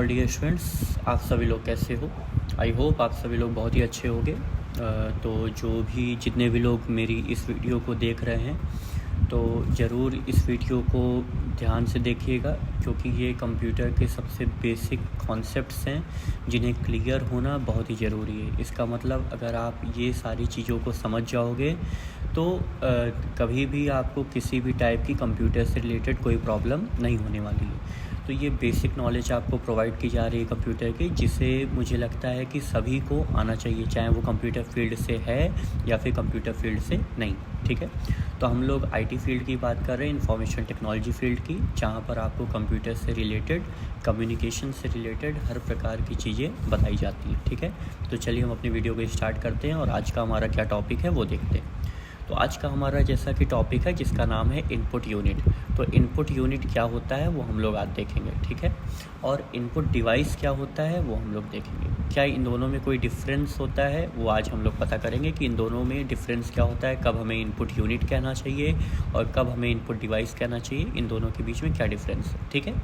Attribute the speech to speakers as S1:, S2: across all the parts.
S1: नमस्कार dear students, आप सभी लोग कैसे हो। आई होप आप सभी लोग बहुत ही अच्छे होंगे। तो जितने भी लोग मेरी इस वीडियो को देख रहे हैं तो ज़रूर इस वीडियो को ध्यान से देखिएगा, क्योंकि ये कंप्यूटर के सबसे बेसिक कॉन्सेप्ट्स हैं जिन्हें क्लियर होना बहुत ही ज़रूरी है। इसका मतलब अगर आप ये सारी चीज़ों को समझ जाओगे तो कभी भी आपको किसी भी टाइप की कंप्यूटर से रिलेटेड कोई प्रॉब्लम नहीं होने वाली है। तो ये बेसिक नॉलेज आपको प्रोवाइड की जा रही है कंप्यूटर की, जिसे मुझे लगता है कि सभी को आना चाहिए, चाहे वो कंप्यूटर फील्ड से है या फिर कंप्यूटर फील्ड से नहीं। ठीक है, तो हम लोग आईटी फील्ड की बात कर रहे हैं, इंफॉर्मेशन टेक्नोलॉजी फील्ड की, जहाँ पर आपको कंप्यूटर से रिलेटेड, कम्युनिकेशन से रिलेटेड हर प्रकार की चीज़ें बताई जाती हैं। ठीक है, तो चलिए हम अपनी वीडियो को स्टार्ट करते हैं और आज का हमारा क्या टॉपिक है वो देखते हैं। तो आज का हमारा जैसा कि टॉपिक है जिसका नाम है इनपुट यूनिट। तो इनपुट यूनिट क्या होता है वो हम लोग आज देखेंगे। ठीक है, और इनपुट डिवाइस क्या होता है वो हम लोग देखेंगे। क्या इन दोनों में कोई डिफरेंस होता है वो आज हम लोग पता करेंगे कि इन दोनों में डिफरेंस क्या होता है, कब हमें इनपुट यूनिट कहना चाहिए और कब हमें इनपुट डिवाइस कहना चाहिए, इन दोनों के बीच में क्या डिफरेंस है। ठीक है,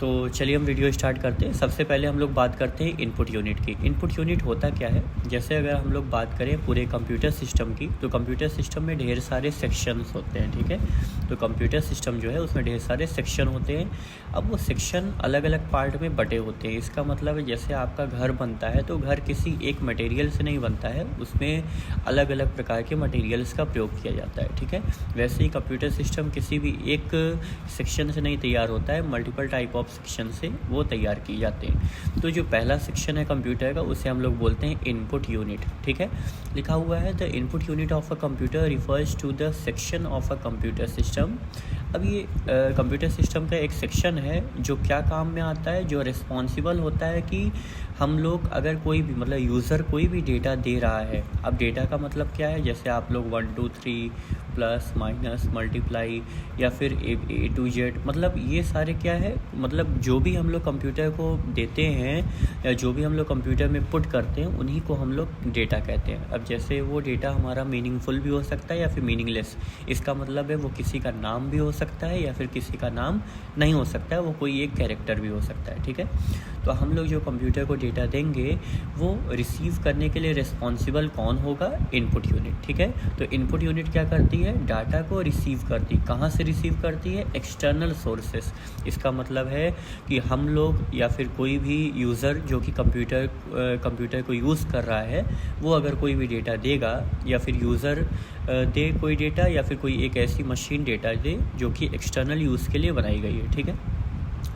S1: तो चलिए हम वीडियो स्टार्ट करते हैं। सबसे पहले हम लोग बात करते हैं इनपुट यूनिट की। इनपुट यूनिट होता क्या है, जैसे अगर हम लोग बात करें पूरे कंप्यूटर सिस्टम की, तो कंप्यूटर सिस्टम में ढेर सारे सेक्शंस होते हैं। ठीक है, तो कंप्यूटर सिस्टम जो है उसमें ढेर सारे सेक्शन होते हैं। अब वो सेक्शन अलग अलग पार्ट में बटे होते हैं। इसका मतलब है जैसे आपका घर बनता है तो घर किसी एक मटेरियल से नहीं बनता है, उसमें अलग अलग प्रकार के मटेरियल्स का प्रयोग किया जाता है। ठीक है, वैसे ही कंप्यूटर सिस्टम किसी भी एक सेक्शन से नहीं तैयार होता है, मल्टीपल टाइप ऑफ सेक्शन से वो तैयार किए जाते हैं। तो जो पहला सेक्शन है कंप्यूटर का उसे हम लोग बोलते हैं इनपुट यूनिट। ठीक है, लिखा हुआ है the input unit of a computer refers to the section of a computer system. अब ये कंप्यूटर सिस्टम का एक सेक्शन है जो क्या काम में आता है, जो रिस्पॉन्सिबल होता है कि हम लोग अगर कोई भी मतलब यूज़र कोई भी डेटा दे रहा है। अब डेटा का मतलब क्या है, जैसे आप लोग 1 2 3 प्लस माइनस मल्टीप्लाई या फिर ए टू जेड, मतलब ये सारे क्या है, मतलब जो भी हम लोग कंप्यूटर को देते हैं या जो भी हम लोग कंप्यूटर में पुट करते हैं उन्हीं को हम लोग डेटा कहते हैं। अब जैसे वो डेटा हमारा मीनिंगफुल भी हो सकता है या फिर मीनिंगलेस। इसका मतलब है वो किसी का नाम भी हो सकता है या फिर किसी का नाम नहीं हो सकता है, वो कोई एक कैरेक्टर भी हो सकता है। ठीक है, तो हम लोग जो कंप्यूटर को डेटा देंगे वो रिसीव करने के लिए रिस्पॉन्सिबल कौन होगा, इनपुट यूनिट। ठीक है, तो इनपुट यूनिट क्या करती है, डाटा को रिसीव करती। कहाँ से रिसीव करती है, एक्सटर्नल सोर्सेस। इसका मतलब है कि हम लोग या फिर कोई भी यूज़र जो कि कंप्यूटर को यूज़ कर रहा है, वो अगर कोई भी डेटा देगा या फिर यूज़र दे कोई डेटा या फिर कोई एक ऐसी मशीन डेटा दे जो कि एक्सटर्नल यूज़ के लिए बनाई गई है। ठीक है,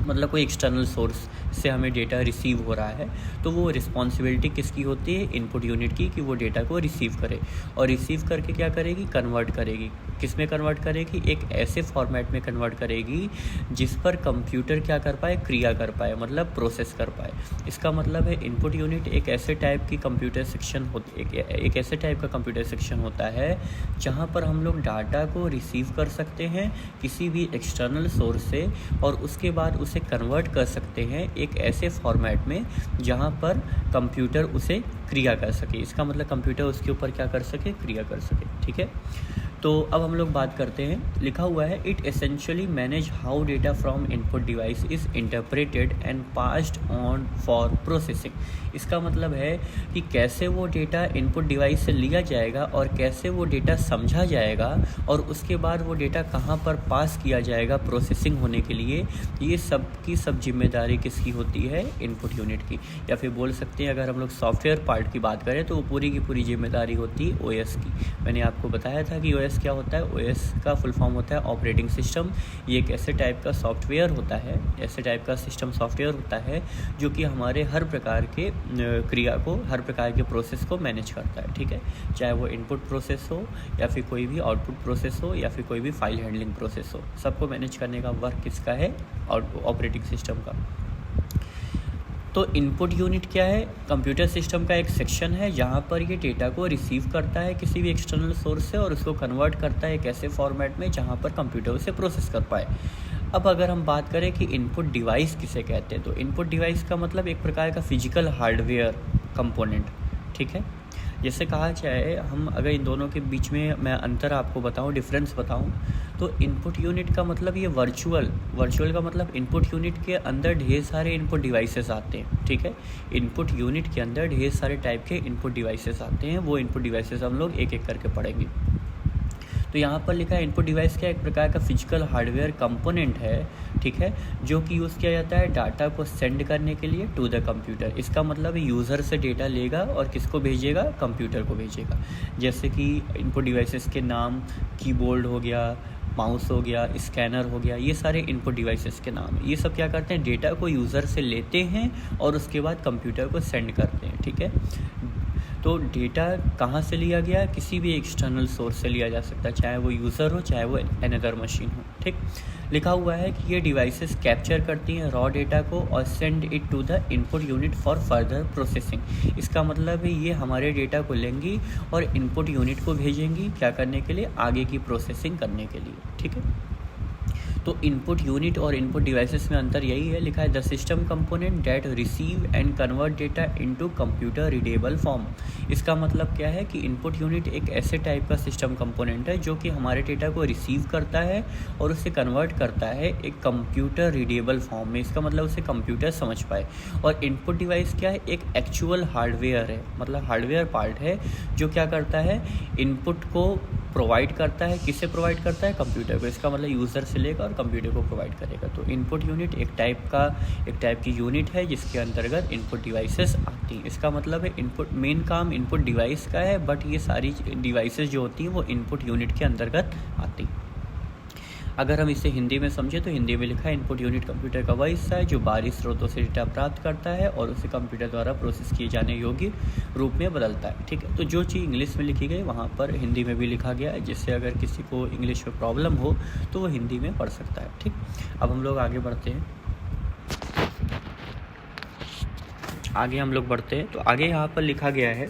S1: मतलब कोई एक्सटर्नल सोर्स से हमें डेटा रिसीव हो रहा है, तो वो रिस्पॉन्सिबिलिटी किसकी होती है, इनपुट यूनिट की, कि वो डेटा को रिसीव करे और रिसीव करके क्या करेगी, कन्वर्ट करेगी। किस में कन्वर्ट करेगी, एक ऐसे फॉर्मेट में कन्वर्ट करेगी जिस पर कंप्यूटर क्या कर पाए, क्रिया कर पाए, मतलब प्रोसेस कर पाए। इसका मतलब है इनपुट यूनिट एक ऐसे टाइप की कंप्यूटर सेक्शन होती, एक ऐसे टाइप का कंप्यूटर सेक्शन होता है जहाँ पर हम लोग डाटा को रिसीव कर सकते हैं किसी भी एक्सटर्नल सोर्स से और उसके बाद उसे कन्वर्ट कर सकते हैं एक ऐसे फॉर्मेट में जहाँ पर कंप्यूटर उसे क्रिया कर सके। इसका मतलब कंप्यूटर उसके ऊपर क्या कर सके, क्रिया कर सके। ठीक है, तो अब हम लोग बात करते हैं, लिखा हुआ है it essentially manage how data from input device is interpreted and passed on for processing. इसका मतलब है कि कैसे वो डेटा इनपुट डिवाइस से लिया जाएगा और कैसे वो डेटा समझा जाएगा और उसके बाद वो डेटा कहाँ पर पास किया जाएगा प्रोसेसिंग होने के लिए। ये सब की सब जिम्मेदारी किसकी होती है, इनपुट यूनिट की। या फिर बोल सकते हैं अगर हम लोग सॉफ्टवेयर पार्ट की बात करें तो वो पूरी की पूरी जिम्मेदारी होती है ओएस की। मैंने आपको बताया था कि ओएस क्या होता है, ओएस का फुल फॉर्म होता है ऑपरेटिंग सिस्टम। ये एक ऐसे टाइप का सॉफ्टवेयर होता है, ऐसे टाइप का सिस्टम सॉफ्टवेयर होता है जो कि हमारे हर प्रकार के क्रिया को, हर प्रकार के प्रोसेस को मैनेज करता है। ठीक है, चाहे वो इनपुट प्रोसेस हो या फिर कोई भी आउटपुट प्रोसेस हो या फिर कोई भी फाइल हैंडलिंग प्रोसेस हो, सबको मैनेज करने का वर्क किसका है, ऑपरेटिंग सिस्टम का। तो इनपुट यूनिट क्या है, कंप्यूटर सिस्टम का एक सेक्शन है जहाँ पर ये डेटा को रिसीव करता है किसी भी एक्सटर्नल सोर्स से और उसको कन्वर्ट करता है एक ऐसे फॉर्मेट में जहाँ पर कंप्यूटर उसे प्रोसेस कर पाए। अब अगर हम बात करें कि इनपुट डिवाइस किसे कहते हैं, तो इनपुट डिवाइस का मतलब एक प्रकार का फिजिकल हार्डवेयर कंपोनेंट। ठीक है, जैसे कहा जाए, हम अगर इन दोनों के बीच में मैं अंतर आपको बताऊं, डिफरेंस बताऊं, तो इनपुट यूनिट का मतलब ये वर्चुअल का मतलब इनपुट यूनिट के अंदर ढेर सारे इनपुट डिवाइसेस आते हैं, ठीक है। इनपुट यूनिट के अंदर ढेर सारे टाइप के इनपुट डिवाइसेस आते हैं, वो इनपुट डिवाइसेस हम लोग एक एक करके पढ़ेंगे। तो यहाँ पर लिखा है इनपुट डिवाइस क्या एक प्रकार का फिजिकल हार्डवेयर कंपोनेंट है, ठीक है, जो कि यूज़ किया जाता है डाटा को सेंड करने के लिए टू द कंप्यूटर। इसका मतलब यूज़र से डेटा लेगा और किसको भेजेगा, कंप्यूटर को भेजेगा। जैसे कि इनपुट डिवाइसेस के नाम कीबोर्ड हो गया, माउस हो गया, स्कैनर हो गया, ये सारे इनपुट डिवाइसेस के नाम है। ये सब क्या करते हैं, डेटा को यूज़र से लेते हैं और उसके बाद कंप्यूटर को सेंड करते हैं, ठीक है। तो डेटा कहाँ से लिया गया, किसी भी एक्सटर्नल सोर्स से लिया जा सकता है, चाहे वो यूज़र हो चाहे वो अनदर मशीन हो, ठीक। लिखा हुआ है कि ये डिवाइसेस कैप्चर करती हैं रॉ डेटा को और send it to the input unit for further processing. इसका मतलब है ये हमारे डेटा को लेंगी और इनपुट यूनिट को भेजेंगी, क्या करने के लिए, आगे की प्रोसेसिंग करने के लिए, ठीक है। तो इनपुट यूनिट और इनपुट डिवाइसेस में अंतर यही है, लिखा है the system component that receive and convert data into computer readable form. इसका मतलब क्या है कि इनपुट यूनिट एक ऐसे टाइप का सिस्टम कंपोनेंट है जो कि हमारे डेटा को रिसीव करता है और उसे कन्वर्ट करता है एक कंप्यूटर रीडेबल फॉर्म में। इसका मतलब उसे कंप्यूटर समझ पाए। और इनपुट डिवाइस क्या है, एक एक्चुअल हार्डवेयर है, मतलब हार्डवेयर पार्ट है जो क्या करता है, इनपुट को प्रोवाइड करता है। किसे प्रोवाइड करता है, कंप्यूटर को। इसका मतलब यूज़र से लेगा और कंप्यूटर को प्रोवाइड करेगा। तो इनपुट यूनिट एक टाइप की यूनिट है जिसके अंतर्गत इनपुट डिवाइसेस आती हैं। इसका मतलब है इनपुट मेन काम इनपुट डिवाइस का है, बट ये सारी डिवाइसेस जो होती हैं वो इनपुट यूनिट के अंतर्गत आती हैं। अगर हम इसे हिंदी में समझें तो हिंदी में लिखा है इनपुट यूनिट कंप्यूटर का वह हिस्सा है जो बाहरी स्रोतों से डेटा प्राप्त करता है और उसे कंप्यूटर द्वारा प्रोसेस किए जाने योग्य रूप में बदलता है, ठीक है। तो जो चीज़ इंग्लिश में लिखी गई वहाँ पर हिंदी में भी लिखा गया है, जिससे अगर किसी को इंग्लिश में प्रॉब्लम हो तो वो हिंदी में पढ़ सकता है, ठीक। अब हम लोग आगे बढ़ते हैं। तो आगे यहाँ पर लिखा गया है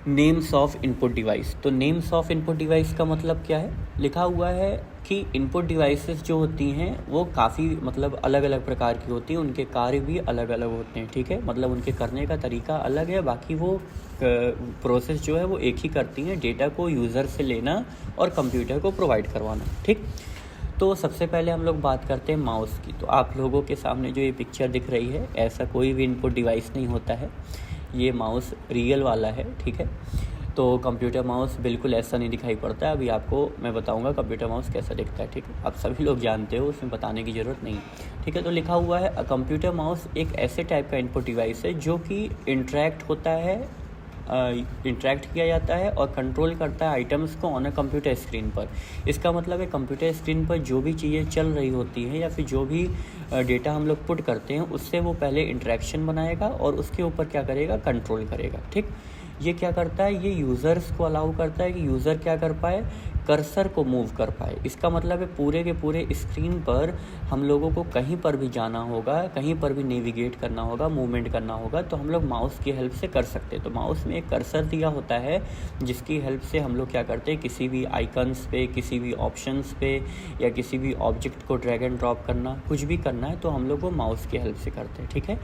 S1: नेम्स ऑफ इनपुट डिवाइस। तो नेम्स ऑफ इनपुट डिवाइस का मतलब क्या है, लिखा हुआ है कि इनपुट डिवाइसेस जो होती हैं वो काफ़ी मतलब अलग अलग प्रकार की होती हैं, उनके कार्य भी अलग अलग होते हैं, ठीक है। मतलब उनके करने का तरीका अलग है, बाकी वो प्रोसेस जो है वो एक ही करती हैं, डेटा को यूज़र से लेना और कंप्यूटर को प्रोवाइड करवाना, ठीक। तो सबसे पहले हम लोग बात करते हैं माउस की। तो आप लोगों के सामने जो ये पिक्चर दिख रही है, ऐसा कोई भी इनपुट डिवाइस नहीं होता है, ये माउस रियल वाला है, ठीक है। तो कंप्यूटर माउस बिल्कुल ऐसा नहीं दिखाई पड़ता है। अभी आपको मैं बताऊंगा कंप्यूटर माउस कैसा दिखता है, ठीक है। आप सभी लोग जानते हो, उसमें बताने की ज़रूरत नहीं, ठीक है। तो लिखा हुआ है कंप्यूटर माउस एक ऐसे टाइप का इनपुट डिवाइस है जो कि इंटरेक्ट होता है, इंटरेक्ट किया जाता है और कंट्रोल करता है आइटम्स को ऑन अ कंप्यूटर स्क्रीन पर। इसका मतलब है कंप्यूटर स्क्रीन पर जो भी चीज़ें चल रही होती हैं या फिर जो भी डेटा हम लोग पुट करते हैं उससे वो पहले इंटरेक्शन बनाएगा और उसके ऊपर क्या करेगा, कंट्रोल करेगा, ठीक। ये क्या करता है, ये यूज़र्स को अलाउ करता है कि यूज़र क्या कर पाए, कर्सर को मूव कर पाए। इसका मतलब है पूरे के पूरे स्क्रीन पर हम लोगों को कहीं पर भी जाना होगा, कहीं पर भी नेविगेट करना होगा, मूवमेंट करना होगा, तो हम लोग माउस की हेल्प से कर सकते हैं। तो माउस में एक कर्सर दिया होता है जिसकी हेल्प से हम लोग क्या करते हैं, किसी भी आइकन्स पे, किसी भी ऑप्शंस पे या किसी भी ऑब्जेक्ट को ड्रैग एंड ड्रॉप करना, कुछ भी करना है तो हम लोग वो माउस की हेल्प से करते हैं, ठीक है।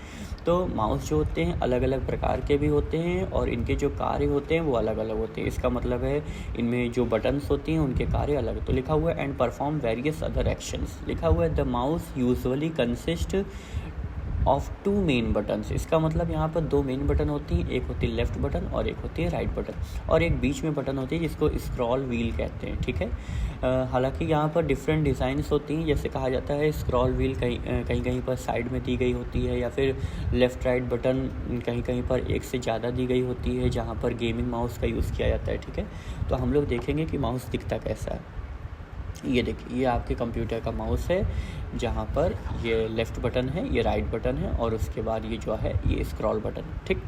S1: तो माउस जो होते हैं अलग अलग प्रकार के भी होते हैं और इनके जो कार्य होते हैं वो अलग अलग होते हैं। इसका मतलब है इनमें जो बटन्स होती हैं उनके कार्य अलग। तो लिखा हुआ है and perform various other actions. लिखा हुआ है the mouse usually consist of 2 main buttons. इसका मतलब यहाँ पर 2 मेन बटन होती हैं, एक होती है लेफ्ट बटन और एक होती है राइट बटन, और एक बीच में बटन होती है जिसको स्क्रॉल व्हील कहते हैं, ठीक है। हालांकि यहाँ पर डिफरेंट डिज़ाइंस होती हैं, जैसे कहा जाता है स्क्रॉल व्हील कहीं पर साइड में दी गई होती है या फिर लेफ़्ट राइट बटन कहीं पर एक से ज़्यादा दी गई होती है जहाँ पर गेमिंग माउस का यूज़ किया जाता है, ठीक है। तो हम लोग देखेंगे कि माउस दिखता कैसा है। ये देखिए, ये आपके कंप्यूटर का माउस है जहाँ पर ये लेफ़्ट बटन है, ये राइट बटन है और उसके बाद ये जो है ये स्क्रॉल बटन है, ठीक।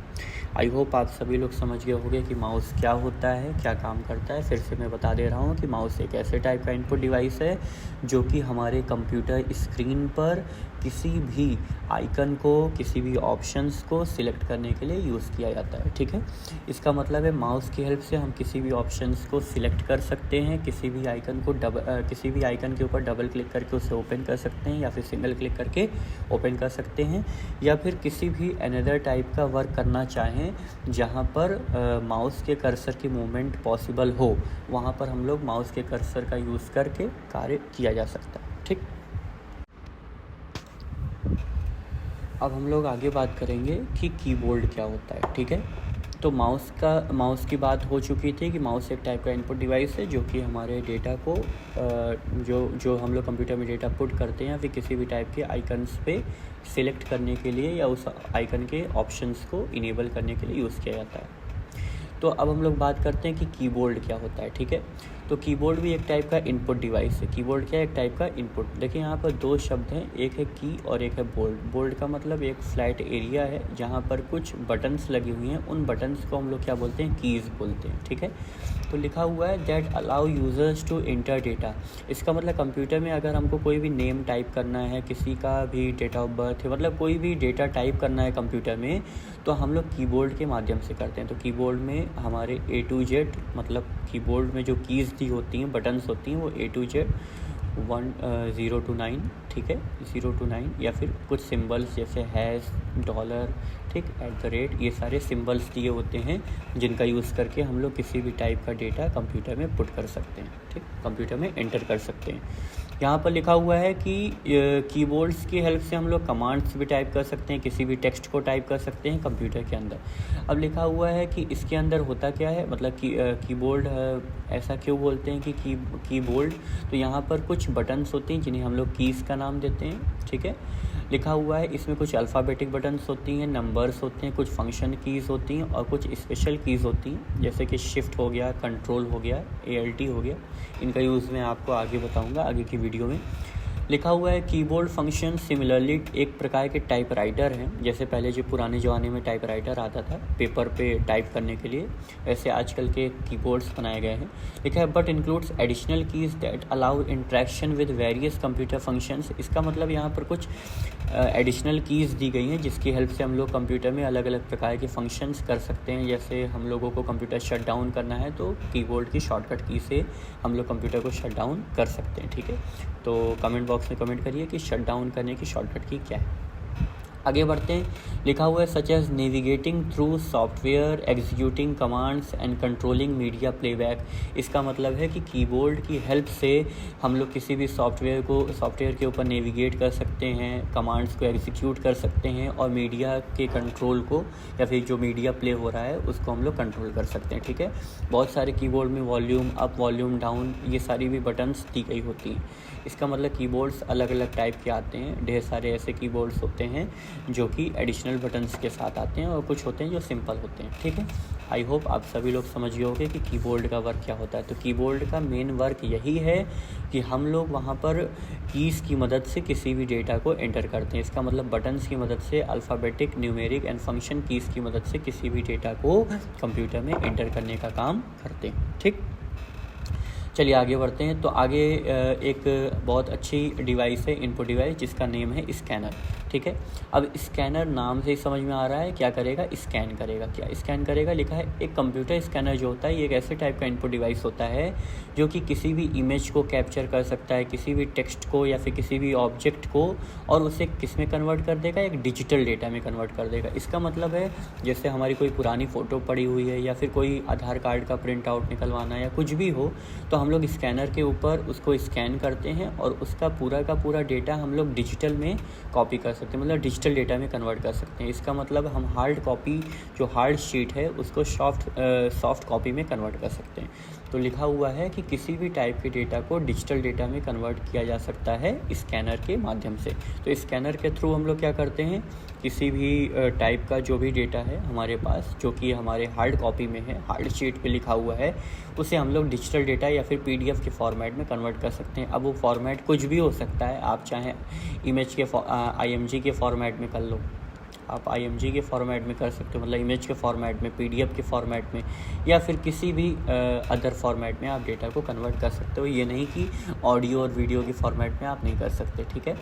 S1: आई होप आप सभी लोग समझ गए होंगे कि माउस क्या होता है, क्या काम करता है। फिर से मैं बता दे रहा हूँ कि माउस एक ऐसे टाइप का इनपुट डिवाइस है जो कि हमारे कंप्यूटर स्क्रीन पर किसी भी आइकन को, किसी भी ऑप्शंस को सिलेक्ट करने के लिए यूज़ किया जाता है, ठीक है। इसका मतलब है माउस की हेल्प से हम किसी भी ऑप्शंस को सिलेक्ट कर सकते हैं, किसी भी आइकन के ऊपर डबल क्लिक करके उसे ओपन कर सकते सकते हैं या फिर सिंगल क्लिक करके ओपन कर सकते हैं, या फिर किसी भी अनदर टाइप का वर्क करना चाहें जहाँ पर माउस के कर्सर की मूवमेंट पॉसिबल हो, वहाँ पर हम लोग माउस के कर्सर का यूज़ करके कार्य किया जा सकता है। ठीक, अब हम लोग आगे बात करेंगे कि कीबोर्ड क्या होता है। ठीक है, तो माउस की बात हो चुकी थी कि माउस एक टाइप का इनपुट डिवाइस है जो कि हमारे डेटा को जो हम लोग कंप्यूटर में डेटा पुट करते हैं या फिर किसी भी टाइप के आइकन्स पे सिलेक्ट करने के लिए या उस आइकन के ऑप्शंस को इनेबल करने के लिए यूज़ किया जाता है। तो अब हम लोग बात करते हैं कि कीबोर्ड क्या होता है। ठीक है, तो कीबोर्ड भी एक टाइप का इनपुट डिवाइस है। कीबोर्ड क्या है? एक टाइप का इनपुट। देखिए यहाँ पर दो शब्द हैं, एक है की और एक है बोल्ड। बोल्ड का मतलब एक फ्लैट एरिया है जहाँ पर कुछ बटन्स लगी हुई हैं, उन बटन्स को हम लोग क्या बोलते हैं? कीज़ बोलते हैं। ठीक है, तो लिखा हुआ है that allow users to enter data. इसका मतलब कंप्यूटर में अगर हमको कोई भी नेम टाइप करना है, किसी का भी डेट ऑफ बर्थ है, मतलब कोई भी डेटा टाइप करना है कंप्यूटर में, तो हम लोग कीबोर्ड के माध्यम से करते हैं। तो कीबोर्ड में हमारे A to Z, मतलब कीबोर्ड में जो कीज़ दी होती हैं, बटन्स होती हैं, वो A to Z 0 to 9, ठीक है, 0 to 9, या फिर कुछ सिंबल्स जैसे हैश, डॉलर, ठीक, @ ये सारे सिंबल्स दिए होते हैं जिनका यूज़ करके हम लोग किसी भी टाइप का डेटा कंप्यूटर में पुट कर सकते हैं। ठीक, कंप्यूटर में एंटर कर सकते हैं। यहाँ पर लिखा हुआ है कि कीबोर्ड्स की हेल्प से हम लोग कमांड्स भी टाइप कर सकते हैं, किसी भी टेक्स्ट को टाइप कर सकते हैं कंप्यूटर के अंदर। अब लिखा हुआ है कि इसके अंदर होता क्या है, मतलब कि कीबोर्ड ऐसा क्यों बोलते हैं कि कीबोर्ड, तो यहाँ पर कुछ बटन्स होती हैं जिन्हें हम लोग कीज़ का नाम देते हैं। ठीक है, लिखा हुआ है इसमें कुछ अल्फ़ाबेटिक बटन्स होती हैं, नंबर्स होते हैं, कुछ फंक्शन कीज़ होती हैं और कुछ स्पेशल कीज़ होती हैं, जैसे कि शिफ्ट हो गया, कंट्रोल हो गया, ALT हो गया। इनका यूज़ मैं आपको आगे बताऊंगा आगे की वीडियो में। लिखा हुआ है कीबोर्ड फंक्शन सिमिलरली एक प्रकार के टाइपराइटर हैं। जैसे पहले जो पुराने ज़माने में टाइपराइटर आता था पेपर पे टाइप करने के लिए, वैसे आजकल के कीबोर्ड्स बनाए गए हैं। लिखा है but includes additional keys that allow interaction with various computer functions. इसका मतलब यहाँ पर कुछ एडिशनल कीज़ दी गई हैं जिसकी हेल्प से हम लोग कंप्यूटर में अलग अलग प्रकार के फंक्शंस कर सकते हैं। जैसे हम लोगों को कंप्यूटर शट डाउन करना है तो कीबोर्ड की शॉर्टकट की से हम लोग कंप्यूटर को शट डाउन कर सकते हैं। ठीक है, तो कमेंट बॉक्स में कमेंट करिए कि शट डाउन करने की शॉर्टकट की क्या है। आगे बढ़ते हैं। लिखा हुआ है such as navigating through software, executing commands and controlling media playback. इसका मतलब है कि कीबोर्ड की हेल्प से हम लोग किसी भी सॉफ्टवेयर के ऊपर नेविगेट कर सकते हैं, कमांड्स को एग्जीक्यूट कर सकते हैं और मीडिया के कंट्रोल को या फिर जो मीडिया प्ले हो रहा है उसको हम लोग कंट्रोल कर सकते हैं। ठीक है, बहुत सारे कीबोर्ड में वॉल्यूम अप, वॉल्यूम डाउन, ये सारी भी बटन्स दी गई होती हैं। इसका मतलब कीबोर्ड्स अलग अलग टाइप के आते हैं। ढेर सारे ऐसे कीबोर्ड्स होते हैं जो कि एडिशनल बटन्स के साथ आते हैं और कुछ होते हैं जो सिंपल होते हैं। ठीक है, आई होप आप सभी लोग समझ गए होंगे कि कीबोर्ड का वर्क क्या होता है। तो कीबोर्ड का मेन वर्क यही है कि हम लोग वहाँ पर कीज़ की मदद से किसी भी डेटा को एंटर करते हैं। इसका मतलब बटन्स की मदद से, alphabetic, numeric and function keys की मदद से किसी भी डेटा को कंप्यूटर में एंटर करने का काम करते हैं। ठीक, चलिए आगे बढ़ते हैं। तो आगे एक बहुत अच्छी डिवाइस है, इनपुट डिवाइस, जिसका नेम है स्कैनर। ठीक है, अब स्कैनर नाम से ही समझ में आ रहा है क्या करेगा, स्कैन करेगा। क्या स्कैन करेगा, लिखा है एक कंप्यूटर स्कैनर जो होता है ये एक ऐसे टाइप का इनपुट डिवाइस होता है जो कि किसी भी इमेज को कैप्चर कर सकता है, किसी भी टेक्स्ट को या फिर किसी भी ऑब्जेक्ट को, और उसे किस में कन्वर्ट कर देगा, एक डिजिटल डेटा में कन्वर्ट कर देगा। इसका मतलब है जैसे हमारी कोई पुरानी फ़ोटो पड़ी हुई है या फिर कोई आधार कार्ड का प्रिंट आउट निकलवाना या कुछ भी हो, तो हम लोग स्कैनर के ऊपर उसको स्कैन करते हैं और उसका पूरा का पूरा डेटा हम लोग डिजिटल में कॉपी कर सकते हैं, मतलब डिजिटल डेटा में कन्वर्ट कर सकते हैं। इसका मतलब हम हार्ड कॉपी, जो हार्ड शीट है, उसको सॉफ्ट कॉपी में कन्वर्ट कर सकते हैं। तो लिखा हुआ है कि किसी भी टाइप के डेटा को डिजिटल डेटा में कन्वर्ट किया जा सकता है स्कैनर के माध्यम से। तो स्कैनर के थ्रू हम लोग क्या करते हैं, किसी भी टाइप का जो भी डेटा है हमारे पास, जो कि हमारे हार्ड कॉपी में है, हार्ड शीट पे लिखा हुआ है, उसे हम लोग डिजिटल डेटा या फिर PDF के फॉर्मेट में कन्वर्ट कर सकते हैं। अब वो फॉर्मेट कुछ भी हो सकता है, आप चाहें इमेज के IMG के फॉर्मेट में कर लो, आप IMG के फॉर्मेट में कर सकते हो, मतलब इमेज के फॉर्मेट में, PDF के फॉर्मेट में, या फिर किसी भी अदर फॉर्मेट में आप डेटा को कन्वर्ट कर सकते हो। ये नहीं कि ऑडियो और वीडियो के फॉर्मेट में आप नहीं कर सकते। ठीक है,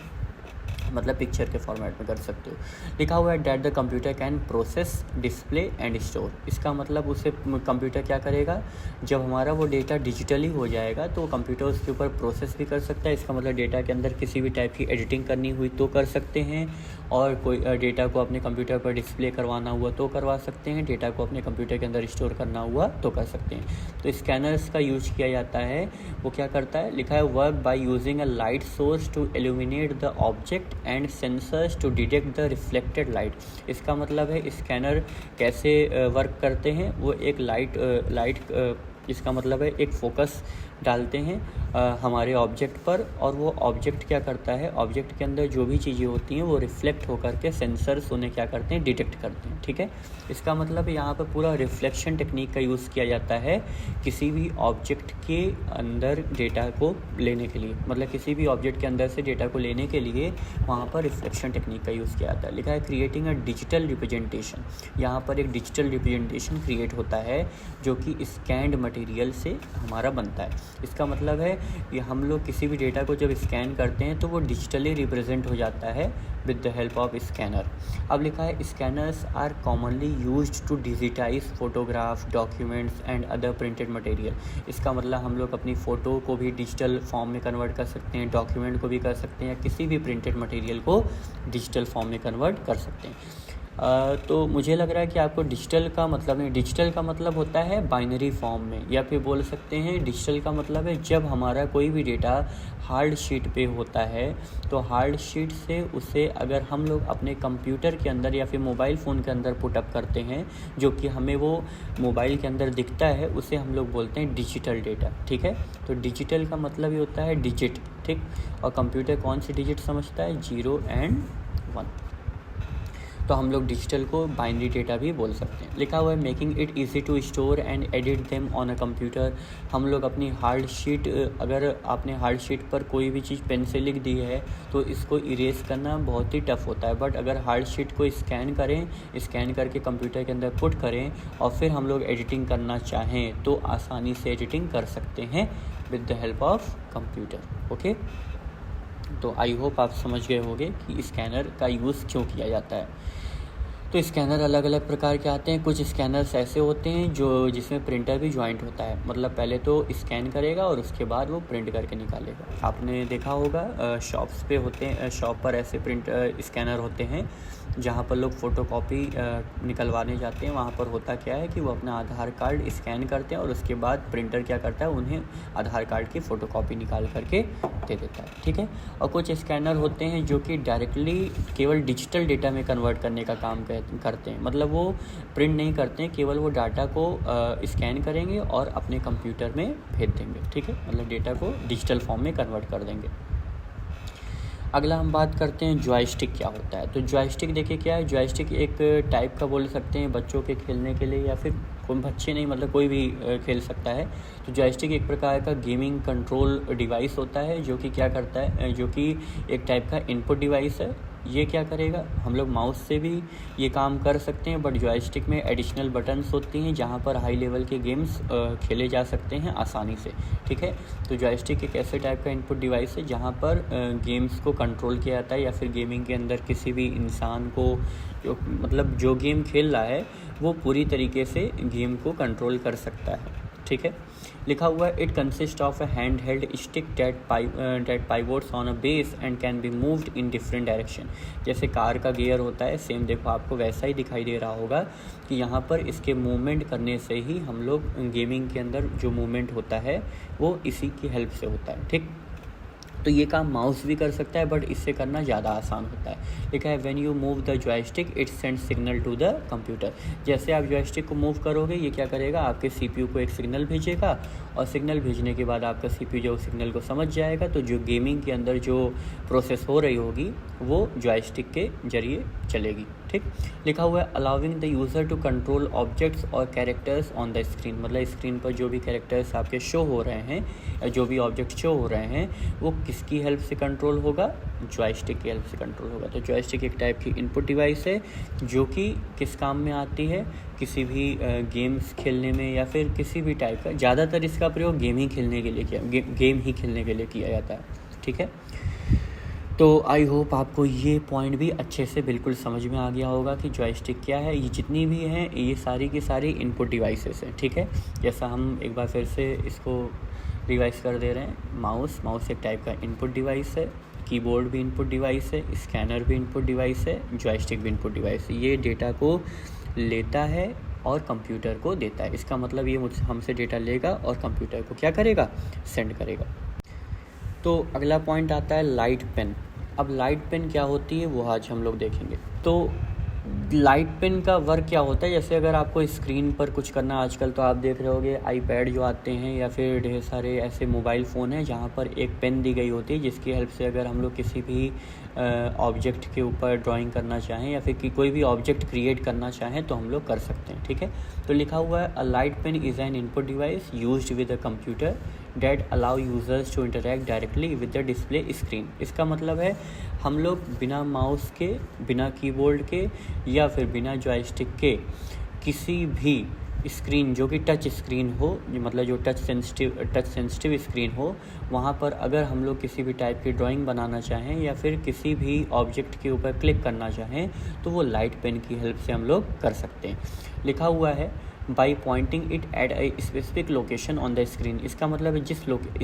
S1: मतलब पिक्चर के फॉर्मेट में कर सकते हो। लिखा हुआ है that the computer can process, display and store. इसका मतलब उसे कंप्यूटर क्या करेगा, जब हमारा वो डेटा डिजिटली हो जाएगा तो कंप्यूटर उसके ऊपर प्रोसेस भी कर सकता है। इसका मतलब डेटा के अंदर किसी भी टाइप की एडिटिंग करनी हुई तो कर सकते हैं, और कोई डेटा को अपने कंप्यूटर पर डिस्प्ले करवाना हुआ तो करवा सकते हैं, डेटा को अपने कंप्यूटर के अंदर स्टोर करना हुआ तो कर सकते हैं। तो स्कैनर्स का यूज किया जाता है। वो क्या करता है, लिखा है work by using a light source to illuminate the object and sensors to detect the reflected light. इसका मतलब है स्कैनर कैसे वर्क करते हैं, वो एक लाइट इसका मतलब है एक फोकस डालते हैं हमारे ऑब्जेक्ट पर, और वो ऑब्जेक्ट क्या करता है, ऑब्जेक्ट के अंदर जो भी चीज़ें होती हैं वो रिफ्लेक्ट होकर के सेंसर्स उन्हें क्या करते हैं, डिटेक्ट करते हैं। ठीक है, इसका मतलब यहाँ पर पूरा रिफ्लेक्शन टेक्निक का यूज़ किया जाता है किसी भी ऑब्जेक्ट के अंदर डेटा को लेने के लिए, मतलब किसी भी ऑब्जेक्ट के अंदर से डेटा को लेने के लिए वहाँ पर रिफ्लेक्शन टेक्निक का यूज़ किया जाता है। लिखा है क्रिएटिंग अ डिजिटल रिप्रेजेंटेशन। यहाँ पर एक डिजिटल रिप्रेजेंटेशन क्रिएट होता है जो कि स्कैन्ड मटेरियल से हमारा बनता है। इसका मतलब है कि हम लोग किसी भी डेटा को जब स्कैन करते हैं तो वो डिजिटली रिप्रेजेंट हो जाता है with the help of scanner. अब लिखा है scanners are commonly used to digitize photograph, documents and other printed material. इसका मतलब हम लोग अपनी फ़ोटो को भी डिजिटल फॉर्म में कन्वर्ट कर सकते हैं, डॉक्यूमेंट को भी कर सकते हैं, या किसी भी प्रिंटेड मटेरियल को डिजिटल फॉर्म में कन्वर्ट कर सकते हैं। तो मुझे लग रहा है कि आपको डिजिटल का मतलब नहीं, डिजिटल का मतलब होता है बाइनरी फॉर्म में, या फिर बोल सकते हैं डिजिटल का मतलब है जब हमारा कोई भी डेटा हार्ड शीट पे होता है तो हार्ड शीट से उसे अगर हम लोग अपने कंप्यूटर के अंदर या फिर मोबाइल फ़ोन के अंदर पुटअप करते हैं, जो कि हमें वो मोबाइल के अंदर दिखता है, उसे हम लोग बोलते हैं डिजिटल डेटा। ठीक है, तो डिजिटल का मतलब ही होता है डिजिट। ठीक, और कंप्यूटर कौन सी डिजिट समझता है, 0 and 1। तो हम लोग डिजिटल को बाइनरी डेटा भी बोल सकते हैं। लिखा हुआ है making it easy to store and edit them on a computer. हम लोग अपनी हार्ड शीट, अगर आपने हार्ड शीट पर कोई भी चीज़ पेन से लिख दी है तो इसको इरेज करना बहुत ही टफ होता है, बट अगर हार्ड शीट को स्कैन करें, स्कैन करके कंप्यूटर के अंदर पुट करें और फिर हम लोग एडिटिंग करना चाहें तो आसानी से एडिटिंग कर सकते हैं with the help of computer. Okay, तो आई होप आप समझ गए होंगे कि स्कैनर का यूज़ क्यों किया जाता है। तो स्कैनर अलग अलग प्रकार के आते हैं। कुछ स्कैनर्स ऐसे होते हैं जिसमें प्रिंटर भी ज्वाइंट होता है, मतलब पहले तो स्कैन करेगा और उसके बाद वो प्रिंट करके निकालेगा। आपने देखा होगा शॉप्स पे होते हैं, शॉप पर ऐसे स्कैनर होते हैं जहाँ पर लोग फ़ोटोकॉपी निकलवाने जाते हैं। वहाँ पर होता क्या है कि वो अपना आधार कार्ड स्कैन करते हैं और उसके बाद प्रिंटर क्या करता है, उन्हें आधार कार्ड की फ़ोटोकॉपी निकाल करके दे देता है। ठीक है, और कुछ स्कैनर होते हैं जो कि डायरेक्टली केवल डिजिटल डेटा में कन्वर्ट करने का काम करते हैं, मतलब वो प्रिंट नहीं करते हैं, केवल वो डाटा को स्कैन करेंगे और अपने कंप्यूटर में भेज देंगे। ठीक है, मतलब डेटा को डिजिटल फॉर्म में कन्वर्ट कर देंगे। अगला हम बात करते हैं जॉयस्टिक क्या होता है। तो जॉयस्टिक देखिए क्या है, जॉयस्टिक एक टाइप का बोल सकते हैं बच्चों के खेलने के लिए, या फिर कोई बच्चे नहीं, मतलब कोई भी खेल सकता है। तो जॉयस्टिक एक प्रकार का गेमिंग कंट्रोल डिवाइस होता है जो कि क्या करता है, जो कि एक टाइप का इनपुट डिवाइस है। ये क्या करेगा, हम लोग माउस से भी ये काम कर सकते हैं, बट जॉयस्टिक में एडिशनल बटन्स होती हैं जहाँ पर हाई लेवल के गेम्स खेले जा सकते हैं आसानी से। ठीक है, तो जॉयस्टिक एक ऐसे टाइप का इनपुट डिवाइस है जहाँ पर गेम्स को कंट्रोल किया जाता है, या फिर गेमिंग के अंदर किसी भी इंसान को जो गेम खेल रहा है वो पूरी तरीके से गेम को कंट्रोल कर सकता है। ठीक है, लिखा हुआ है it consist of a hand held stick that pivots on a base and can be moved in different direction. जैसे कार का गियर होता है, सेम देखो आपको वैसा ही दिखाई दे रहा होगा कि यहाँ पर इसके मूवमेंट करने से ही हम लोग गेमिंग के अंदर जो मूवमेंट होता है वो इसी की हेल्प से होता है। ठीक, तो ये काम माउस भी कर सकता है, बट इससे करना ज़्यादा आसान होता है। लिखा है when you move the joystick it send signal to the computer. जैसे आप जॉयस्टिक को मूव करोगे, ये क्या करेगा, आपके सीपीयू को एक सिग्नल भेजेगा, और सिग्नल भेजने के बाद आपका सीपीयू जो सिग्नल को समझ जाएगा, तो जो गेमिंग के अंदर जो प्रोसेस हो रही होगी वो जॉयस्टिक के जरिए चलेगी। ठीक, लिखा हुआ है allowing the user to control objects और कैरेक्टर्स ऑन द स्क्रीन। मतलब स्क्रीन पर जो भी कैरेक्टर्स आपके शो हो रहे हैं या जो भी ऑब्जेक्ट शो हो रहे हैं वो किसकी हेल्प से कंट्रोल होगा, जॉयस्टिक की हेल्प से कंट्रोल होगा। तो जॉयस्टिक एक टाइप की इनपुट डिवाइस है जो कि किस काम में आती है, किसी भी गेम्स खेलने में या फिर किसी भी टाइप का। ज़्यादातर इसका प्रयोग गेम ही खेलने के लिए किया गेम ही खेलने के लिए किया जाता है। ठीक है, तो आई होप आपको ये पॉइंट भी अच्छे से बिल्कुल समझ में आ गया होगा कि जॉयस्टिक क्या है। ये जितनी भी हैं ये सारी की सारी इनपुट डिवाइसेस हैं, ठीक है। जैसा हम एक बार फिर से इसको रिवाइज कर दे रहे हैं। माउस एक टाइप का इनपुट डिवाइस है, कीबोर्ड भी इनपुट डिवाइस है, स्कैनर भी इनपुट डिवाइस है, जॉयस्टिक भी इनपुट डिवाइस है। ये डेटा को लेता है और कंप्यूटर को देता है। इसका मतलब ये मुझसे हमसे डेटा लेगा और कंप्यूटर को क्या करेगा, सेंड करेगा। तो अगला पॉइंट आता है लाइट पेन। अब लाइट पेन क्या होती है वो आज हम लोग देखेंगे। तो लाइट पेन का वर्क क्या होता है, जैसे अगर आपको स्क्रीन पर कुछ करना, आजकल तो आप देख रहे होगे आईपैड जो आते हैं या फिर ढेर सारे ऐसे मोबाइल फ़ोन हैं जहाँ पर एक पेन दी गई होती है, जिसकी हेल्प से अगर हम लोग किसी भी ऑब्जेक्ट के ऊपर ड्राइंग करना चाहें या फिर कि कोई भी ऑब्जेक्ट क्रिएट करना चाहें तो हम लोग कर सकते हैं, ठीक है। तो लिखा हुआ है a light pen is an input device used with a computer that allow users to interact directly with the display screen. इसका मतलब है हम लोग बिना माउस के, बिना कीबोर्ड के या फिर बिना जॉयस्टिक के किसी भी स्क्रीन जो कि टच स्क्रीन हो, मतलब जो टच सेंसिटिव स्क्रीन हो, वहाँ पर अगर हम लोग किसी भी टाइप की ड्राइंग बनाना चाहें या फिर किसी भी ऑब्जेक्ट के ऊपर क्लिक करना चाहें तो वो लाइट पेन की हेल्प से हम लोग कर सकते हैं। लिखा हुआ है by Poynting it at a specific location on the screen. इसका मतलब है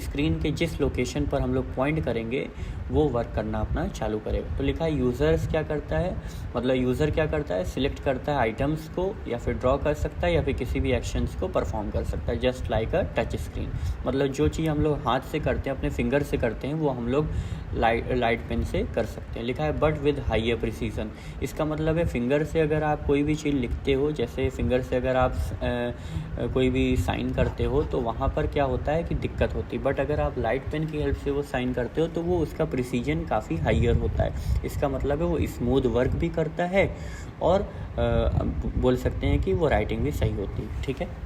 S1: स्क्रीन के जिस लोकेशन पर हम लोग पॉइंट करेंगे वो वर्क करना अपना चालू करेगा। तो लिखा है यूज़र्स क्या करता है, मतलब यूज़र क्या करता है, सिलेक्ट करता है आइटम्स को या फिर ड्रॉ कर सकता है या फिर किसी भी एक्शंस को परफॉर्म कर सकता है, जस्ट लाइक अ टच स्क्रीन। मतलब जो चीज़ हम लोग हाथ से करते हैं, अपने फिंगर से करते हैं, वो हम लोग लाइट पेन से कर सकते हैं। लिखा है बट विद हाइयर प्रिसीजन। इसका मतलब है फिंगर से अगर आप कोई भी चीज़ लिखते हो, जैसे फिंगर से अगर आप कोई भी साइन करते हो तो वहाँ पर क्या होता है कि दिक्कत होती है, बट अगर आप लाइट पेन की हेल्प से वो साइन करते हो तो वो उसका प्रिसीजन काफ़ी हाइयर होता है। इसका मतलब है वो स्मूथ वर्क भी करता है और बोल सकते हैं कि वो राइटिंग भी सही होती है, ठीक है।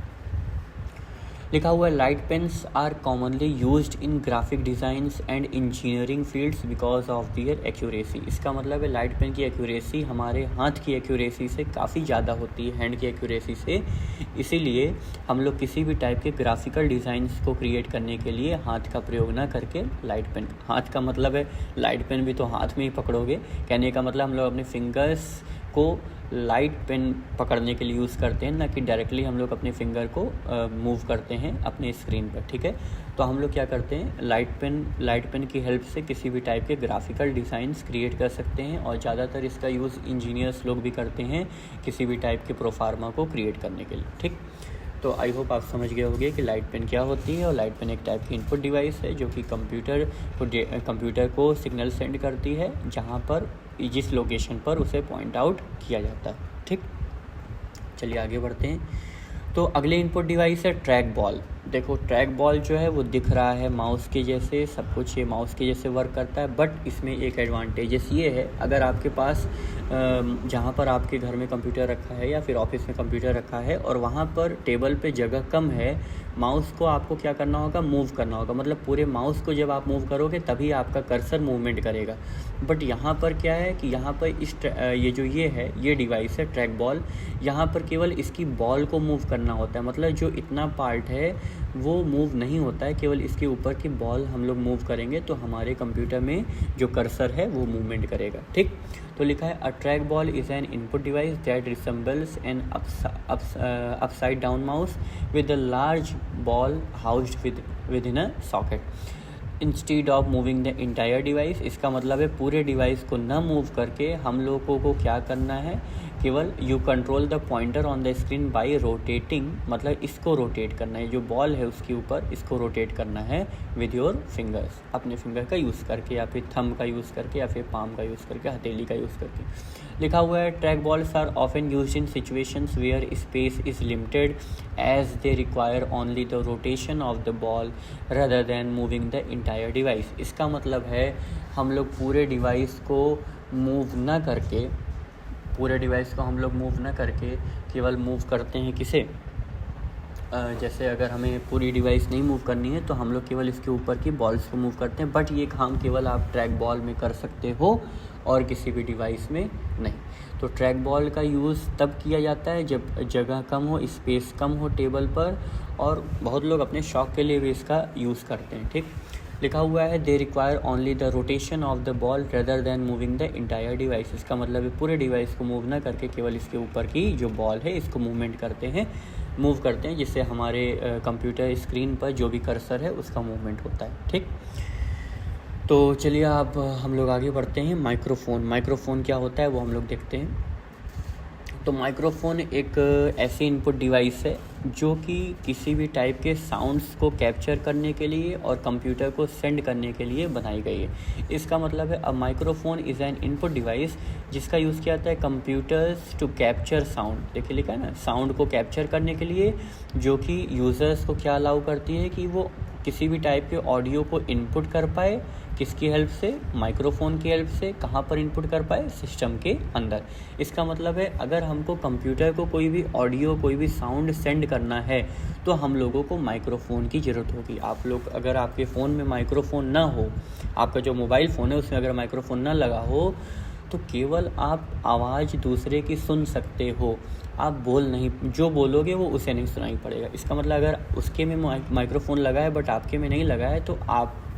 S1: लिखा हुआ है light pens are commonly used in graphic designs and engineering fields because of their accuracy. इसका मतलब है लाइट पेन की एक्यूरेसी हमारे हाथ की एक्यूरेसी से काफ़ी ज़्यादा होती है, हैंड की एक्यूरेसी से। इसीलिए हम लोग किसी भी टाइप के ग्राफिकल डिज़ाइंस को क्रिएट करने के लिए हाथ का प्रयोग ना करके लाइट पेन, हाथ का मतलब है लाइट पेन भी तो हाथ में ही पकड़ोगे, कहने का मतलब हम लोग अपने फिंगर्स को लाइट पेन पकड़ने के लिए यूज़ करते हैं, ना कि डायरेक्टली हम लोग अपने फिंगर को मूव करते हैं अपने स्क्रीन पर, ठीक है। तो हम लोग क्या करते हैं, लाइट पेन की हेल्प से किसी भी टाइप के ग्राफिकल डिज़ाइंस क्रिएट कर सकते हैं और ज़्यादातर इसका यूज़ इंजीनियर्स लोग भी करते हैं किसी भी टाइप के प्रोफार्मा को क्रिएट करने के लिए, ठीक। तो आई होप आप समझ गए होंगे कि लाइट पेन क्या होती है। और लाइट पेन एक टाइप की इनपुट डिवाइस है जो कि कंप्यूटर को सिग्नल सेंड करती है जहाँ पर जिस लोकेशन पर उसे पॉइंट आउट किया जाता है, ठीक। चलिए आगे बढ़ते हैं। तो अगले इनपुट डिवाइस है ट्रैक बॉल। देखो ट्रैक बॉल जो है वो दिख रहा है माउस के जैसे, सब कुछ ये माउस के जैसे वर्क करता है, बट इसमें एक एडवांटेजेस ये है, अगर आपके पास जहाँ पर आपके घर में कंप्यूटर रखा है या फिर ऑफिस में कंप्यूटर रखा है और वहाँ पर टेबल पे जगह कम है, माउस को आपको क्या करना होगा, मूव करना होगा। मतलब पूरे माउस को जब आप मूव करोगे तभी आपका कर्सर मूवमेंट करेगा। बट यहाँ पर क्या है कि यहाँ पर ये जो ये डिवाइस है ट्रैक बॉल, यहाँ पर केवल इसकी बॉल को मूव करना होता है। मतलब जो इतना पार्ट है वो मूव नहीं होता है, केवल इसके ऊपर की बॉल हम लोग मूव करेंगे तो हमारे कंप्यूटर में जो कर्सर है वो मूवमेंट करेगा, ठीक। तो लिखा है a track ball is an input device that resembles N upside down mouse with a large ball housed with in a socket instead of moving the entire device. इसका मतलब है पूरे डिवाइस को न मूव करके हम लोगों को क्या करना है, केवल you control the pointer on the screen bye rotating, मतलब इसको रोटेट करना है, जो बॉल है उसके ऊपर इसको रोटेट करना है विद योर फिंगर्स, अपने फिंगर का यूज़ करके या फिर थंब का यूज़ करके या फिर पाम का यूज़ करके, हथेली का यूज़ करके। लिखा हुआ है track balls are often used in situations where space is limited as they require only the rotation of the ball rather than moving the entire device. इसका मतलब है हम लोग पूरे डिवाइस को मूव न करके केवल मूव करते हैं किसे, जैसे अगर हमें पूरी डिवाइस नहीं मूव करनी है तो हम लोग केवल इसके ऊपर की बॉल्स को मूव करते हैं, बट ये काम केवल आप ट्रैक बॉल में कर सकते हो और किसी भी डिवाइस में नहीं। तो ट्रैक बॉल का यूज़ तब किया जाता है जब जगह कम हो, स्पेस कम हो टेबल पर, और बहुत लोग अपने शौक़ के लिए भी इसका यूज़ करते हैं, ठीक। लिखा हुआ है दे require only the rotation of the ball rather than moving the entire device. इसका मतलब है पूरे डिवाइस को मूव ना करके केवल इसके ऊपर की जो बॉल है इसको मूव करते हैं, जिससे हमारे कंप्यूटर स्क्रीन पर जो भी कर्सर है उसका मूवमेंट होता है। ठीक, तो चलिए अब हम लोग आगे बढ़ते हैं। माइक्रोफ़ोन क्या होता है वो हम लोग देखते हैं। तो माइक्रोफ़ोन एक ऐसी इनपुट डिवाइस है जो कि किसी भी टाइप के साउंड्स को कैप्चर करने के लिए और कंप्यूटर को सेंड करने के लिए बनाई गई है। इसका मतलब है a microphone is an input device जिसका यूज़ किया जाता है कंप्यूटर्स टू कैप्चर साउंड। देखिए लिखा है ना, साउंड को कैप्चर करने के लिए, जो कि यूज़र्स को क्या अलाउ करती है कि वो किसी भी टाइप के ऑडियो को इनपुट कर पाए। किसकी हेल्प से? माइक्रोफ़ोन की हेल्प से। कहाँ पर इनपुट कर पाए? सिस्टम के अंदर। इसका मतलब है अगर हमको कंप्यूटर को कोई भी ऑडियो, कोई भी साउंड सेंड करना है तो हम लोगों को माइक्रोफ़ोन की ज़रूरत होगी। आप लोग अगर आपके फ़ोन में माइक्रोफ़ोन ना हो, आपका जो मोबाइल फ़ोन है उसमें अगर माइक्रोफ़ोन ना लगा हो तो केवल आप आवाज़ दूसरे की सुन सकते हो, आप जो बोलोगे वो उसे नहीं सुनाई पड़ेगा। इसका मतलब अगर उसके में माइक्रोफ़ोन लगा है बट आपके में नहीं लगा है तो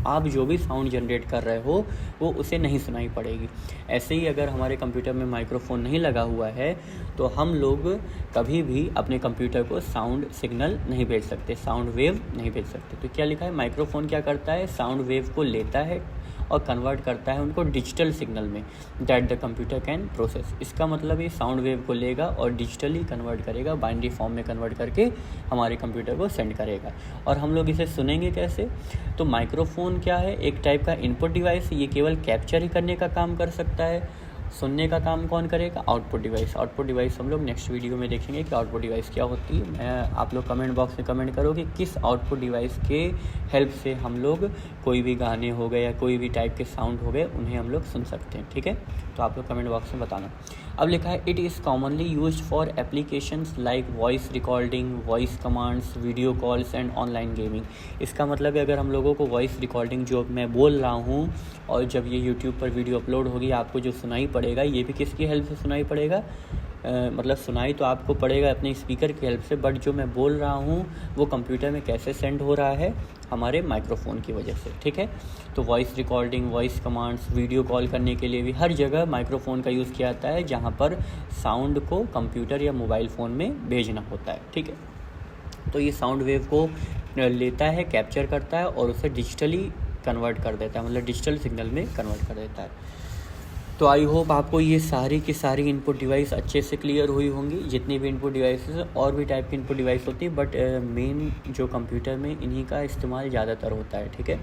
S1: आप जो भी साउंड जनरेट कर रहे हो वो उसे नहीं सुनाई पड़ेगी। ऐसे ही अगर हमारे कंप्यूटर में माइक्रोफ़ोन नहीं लगा हुआ है तो हम लोग कभी भी अपने कंप्यूटर को साउंड सिग्नल नहीं भेज सकते, साउंड वेव नहीं भेज सकते। तो क्या लिखा है, माइक्रोफ़ोन क्या करता है, साउंड वेव को लेता है और कन्वर्ट करता है उनको डिजिटल सिग्नल में that the computer can process. इसका मतलब ये साउंड वेव को लेगा और डिजिटली कन्वर्ट करेगा, बाइनरी फॉर्म में कन्वर्ट करके हमारे कंप्यूटर को सेंड करेगा। और हम लोग इसे सुनेंगे कैसे? तो माइक्रोफ़ोन क्या है, एक टाइप का इनपुट डिवाइस है। ये केवल कैप्चर ही करने का काम कर सकता है। सुनने का काम कौन करेगा? आउटपुट डिवाइस हम लोग नेक्स्ट वीडियो में देखेंगे कि आउटपुट डिवाइस क्या होती है। आप लोग कमेंट बॉक्स में कमेंट करो कि किस आउटपुट डिवाइस के हेल्प से हम लोग कोई भी गाने हो गए या कोई भी टाइप के साउंड हो गए उन्हें हम लोग सुन सकते हैं। ठीक है, तो आप लोग कमेंट बॉक्स में बताना। अब लिखा है it is commonly used for applications like voice recording, voice commands, video calls and online gaming. इसका मतलब है अगर हम लोगों को वॉइस रिकॉर्डिंग जो मैं बोल रहा हूँ और जब ये यूट्यूब पर वीडियो अपलोड होगी आपको जो सुनाई पड़ेगा ये भी किसकी हेल्प से सुनाई पड़ेगा? मतलब सुनाई तो आपको पड़ेगा अपने स्पीकर की हेल्प से, बट जो मैं बोल रहा हूँ वो कंप्यूटर में कैसे सेंड हो रहा है? हमारे माइक्रोफ़ोन की वजह से। ठीक है, तो voice recording, voice commands, video call करने के लिए भी हर जगह माइक्रोफ़ोन का यूज़ किया जाता है जहाँ पर साउंड को कंप्यूटर या मोबाइल फ़ोन में भेजना होता है। ठीक है, तो ये साउंड वेव को लेता है, कैप्चर करता है और उसे डिजिटली कन्वर्ट कर देता है, मतलब डिजिटल सिग्नल में कन्वर्ट कर देता है। तो आई होप आपको ये सारी की सारी इनपुट डिवाइस अच्छे से क्लियर हुई होंगी। जितनी भी इनपुट डिवाइसेस और भी टाइप की इनपुट डिवाइस होती है बट मेन जो कंप्यूटर में इन्हीं का इस्तेमाल ज़्यादातर होता है। ठीक है,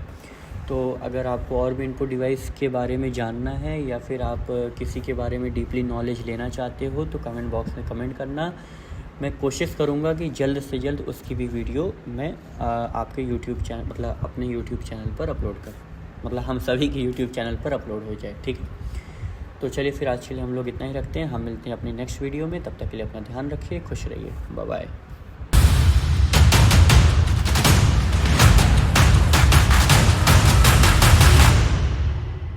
S1: तो अगर आपको और भी इनपुट डिवाइस के बारे में जानना है या फिर आप किसी के बारे में डीपली नॉलेज लेना चाहते हो तो कमेंट बॉक्स में कमेंट करना। मैं कोशिश करूँगा कि जल्द से जल्द उसकी भी वीडियो मैं आपके यूट्यूब चैनल, मतलब अपने यूट्यूब चैनल पर अपलोड करूँ, मतलब हम सभी के यूट्यूब चैनल पर अपलोड हो जाए। ठीक है, तो चलिए फिर आज के लिए हम लोग इतना ही रखते हैं। हम मिलते हैं अपनी नेक्स्ट वीडियो में, तब तक के लिए अपना ध्यान रखिए, खुश रहिए, बाय बाय।